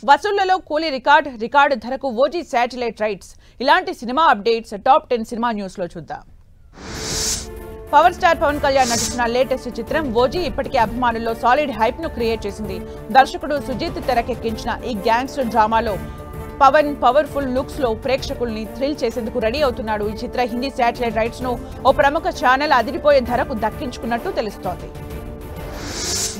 వసూళ్లలో కూలీ రికార్డు ధరకు OG satellite rights. ఇలాంటి cinema updates top 10 cinema news లో చూద్దాం. పవర్ స్టార్ పవన్ కళ్యాణ్ నటించిన లేటెస్ట్ చిత్రం ఓజీ ఇప్పటికే అభిమానుల్లో సాలిడ్ హైప్ ను క్రియేట్ చేసింది. దర్శకుడు సుజిత్ తెరకెక్కించిన ఈ గ్యాంగ్స్టర్ డ్రామాలో పవన్ పవర్ఫుల్ లుక్స్ లో ప్రేక్షకుల్ని థ్రిల్ చేసేందుకు రెడీ అవుతున్నాడు. ఈ చిత్ర హిందీ శాటిలైట్ రైట్స్ ను ఓ ప్రముఖ ఛానల్ అదిరిపోయే ధరకు దక్కించుకున్నట్టు తెలుస్తోంది.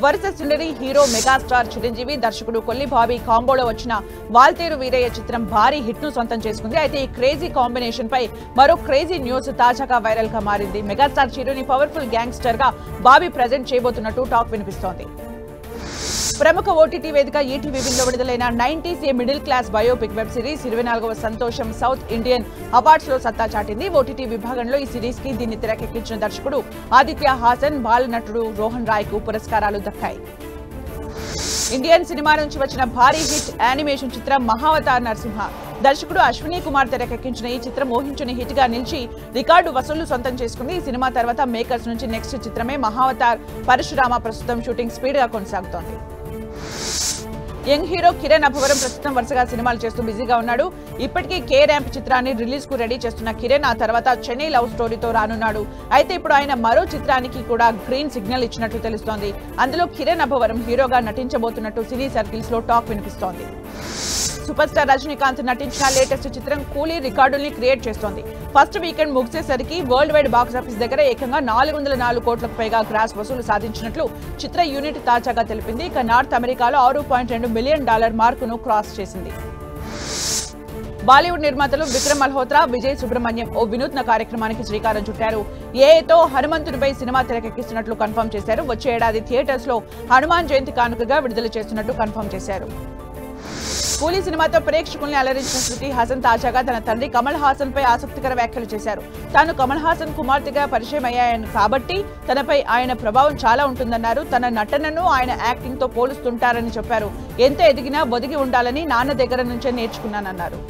వరుస సినరీ హీరో మెగాస్టార్ చిరంజీవి దర్శకుడు కొల్లి బాబీ కాంబోలో వచ్చిన వాల్తేరు వీరయ్య చిత్రం భారీ హిట్ ను సొంతం చేసుకుంది. అయితే ఈ క్రేజీ కాంబినేషన్ పై మరో క్రేజీ న్యూస్ తాజాగా వైరల్ గా మారింది. మెగాస్టార్ చిరుని పవర్ఫుల్ గ్యాంగ్స్టర్ గా బాబీ ప్రెజెంట్ చేయబోతున్నట్టు టాక్ వినిపిస్తోంది. ప్రముఖ ఓటీటీ వేదిక ఈటీవీ వింలో విడుదలైన 90s a middle class biopic web series 24వ సంతోషం సౌత్ ఇండియన్ అవార్డ్స్ లో సత్తా చాటింది. ఓటీటీ విభాగంలో ఈ సిరీస్ కి దీన్ని తెరకెక్కించిన దర్శకుడు ఆదిత్య హాసన్, బాల నటుడు రోహన్ రాయ్ కు పురస్కారాలు దక్కాయి. ఇండియన్ సినిమా నుంచి వచ్చిన భారీ హిట్ యానిమేషన్ చిత్రం మహావతార్ నరసింహ. దర్శకుడు అశ్విని కుమార్ తెరకెక్కించిన ఈ చిత్రం ఊహించని హిట్ గా నిలిచి రికార్డు వసూళ్లు సొంతం చేసుకుంది. ఈ సినిమా తర్వాత మేకర్స్ నుంచి నెక్స్ట్ చిత్రమే మహావతార్ పరశురామ. ప్రస్తుతం షూటింగ్ స్పీడ్ గా కొనసాగుతోంది. యంగ్ హీరో కిరణ్ అభవరం ప్రస్తుతం వరుసగా సినిమాలు చేస్తూ బిజీగా ఉన్నాడు. ఇప్పటికీ కే ర్యాంప్ చిత్రాన్ని రిలీజ్ కు రెడీ చేస్తున్న కిరణ్ ఆ తర్వాత చెన్నై లవ్ స్టోరీతో రానున్నాడు. అయితే ఇప్పుడు ఆయన మరో చిత్రానికి కూడా గ్రీన్ సిగ్నల్ ఇచ్చినట్లు తెలుస్తోంది. అందులో కిరణ్ అభవరం హీరోగా నటించబోతున్నట్టు సినీ సర్కిల్స్ లో టాక్ వినిపిస్తోంది. సూపర్ స్టార్ రజనీకాంత్ నటించిన లేటెస్ట్ చిత్రం కూలీ రికార్డుల్ని క్రియేట్ చేస్తోంది. ఫస్ట్ వీకెండ్ ముగిసేసరికి వరల్డ్ వైడ్ బాక్సాఫీస్ దగ్గర ఏకంగా 404 కోట్లకు పైగా గ్రాస్ వసూలు సాధించినట్లు చిత్ర యూనిట్ తాజాగా తెలిపింది. ఇక నార్త్ అమెరికాలో $6.2 మిలియన్ మార్కును క్రాస్ చేసింది. బాలీవుడ్ నిర్మాతలు విక్రమ్ మల్హోత్రా, విజయ్ సుబ్రహ్మణ్యం ఓ వినూత్న కార్యక్రమానికి శ్రీకారం చుట్టారు. ఏతో హనుమంతుడిపై సినిమా తెరకెక్కిస్తున్నట్లు కన్ఫర్మ్ చేశారు. వచ్చే ఏడాది థియేటర్స్ లో హనుమాన్ జయంతి కానుకగా విడుదల చేస్తున్నట్టు కన్ఫర్మ్ చేశారు. కూలీ సినిమాతో ప్రేక్షకుల్ని అలరించిన శృతి హాసన్ తాజాగా తన తండ్రి కమల్ హాసన్ పై ఆసక్తికర వ్యాఖ్యలు చేశారు. తాను కమల్ హాసన్ కుమార్తెగా పరిచయం అయ్యాయని కాబట్టి తనపై ఆయన ప్రభావం చాలా ఉంటుందన్నారు. తన నటనను ఆయన యాక్టింగ్ తో పోలుస్తుంటారని చెప్పారు. ఎంత ఎదిగినా ఒదిగి ఉండాలని నాన్న దగ్గర నుంచే నేర్చుకున్నానన్నారు.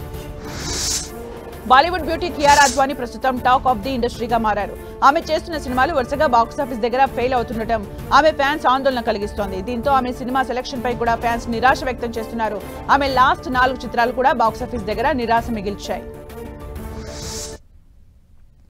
బాలీవుడ్ బ్యూటీ కియారా అద్వానీ ప్రస్తుతం టాక్ ఆఫ్ ది ఇండస్ట్రీగా మారారు. ఆమె చేస్తున్న సినిమాలు వరుసగా బాక్సాఫీస్ దగ్గర ఫెయిల్ అవుతుండటం ఆమె ఫ్యాన్స్ ఆందోళన కలిగిస్తోంది. దీంతో ఆమె సినిమా సెలక్షన్ పై కూడా ఫ్యాన్స్ నిరాశ వ్యక్తం చేస్తున్నారు. ఆమె లాస్ట్ 4 చిత్రాలు కూడా బాక్సాఫీస్ దగ్గర నిరాశ మిగిల్చాయి.